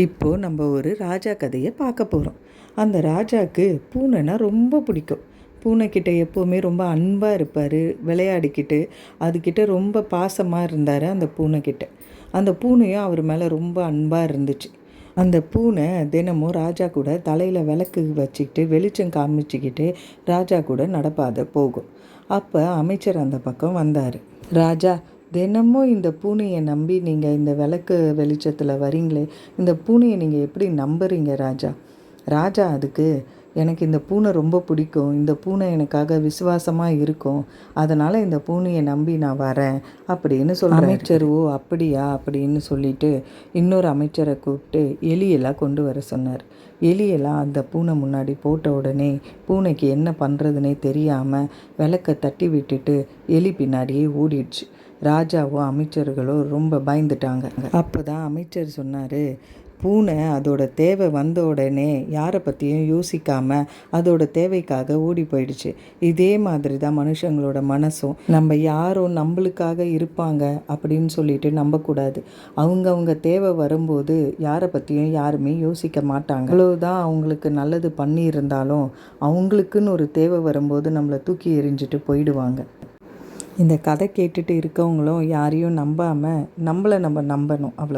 இப்போது நம்ம ஒரு ராஜா கதையை பார்க்க போகிறோம். அந்த ராஜாவுக்கு பூனைனா ரொம்ப பிடிக்கும். பூனைக்கிட்ட எப்போவுமே ரொம்ப அன்பாக இருப்பார். விளையாடிக்கிட்டு அதுக்கிட்ட ரொம்ப பாசமாக இருந்தார். அந்த பூனைக்கிட்ட அந்த பூனையும் அவர் மேலே ரொம்ப அன்பாக இருந்துச்சு. அந்த பூனை தினமும் ராஜா கூட தலையில் விளக்கு வச்சுக்கிட்டு வெளிச்சம் காமிச்சிக்கிட்டு ராஜா கூட நடப்பாத போகும். அப்போ அமைச்சர் அந்த பக்கம் வந்தார். ராஜா, தினமும் இந்த பூனையை நம்பி நீங்கள் இந்த விளக்கு வெளிச்சத்தில் வரீங்களே, இந்த பூனையை நீங்கள் எப்படி நம்புறீங்க ராஜா? ராஜா அதுக்கு, எனக்கு இந்த பூனை ரொம்ப பிடிக்கும், இந்த பூனை எனக்காக விசுவாசமாக இருக்கும், அதனால் இந்த பூனையை நம்பி நான் வரேன் அப்படின்னு சொல்கிறேன். அமைச்சர், ஓ அப்படியா அப்படின்னு சொல்லிட்டு இன்னொரு அமைச்சரை கூப்பிட்டு எலியெல்லாம் கொண்டு வர சொன்னார். எலியெல்லாம் அந்த பூனை முன்னாடி போட்ட உடனே பூனைக்கு என்ன பண்ணுறதுனே தெரியாமல் விளக்கை தட்டி விட்டுட்டு எலி பின்னாடியே ஓடிடுச்சு. ராஜாவோ அமைச்சர்களோ ரொம்ப பயந்துட்டாங்க. அப்போ தான் அமைச்சர் சொன்னார், பூனை அதோட தேவை வந்த உடனே யாரை பற்றியும் யோசிக்காமல் அதோட தேவைக்காக ஓடி போயிடுச்சு. இதே மாதிரி தான் மனுஷங்களோட மனசும். நம்ம யாரும் நம்மளுக்காக இருப்பாங்க அப்படின்னு சொல்லிட்டு நம்பக்கூடாது. அவங்கவுங்க தேவை வரும்போது யாரை பற்றியும் யாருமே யோசிக்க மாட்டாங்க. அவ்வளோதான் அவங்களுக்கு நல்லது பண்ணியிருந்தாலும் அவங்களுக்குன்னு ஒரு தேவை வரும்போது நம்மளை தூக்கி எறிஞ்சிட்டு போயிடுவாங்க. இந்த கதை கேட்டுட்டு இருக்கவங்களும் யாரையும் நம்பாமல் நம்மளை நம்ம நம்பணும். அவ்வளோ.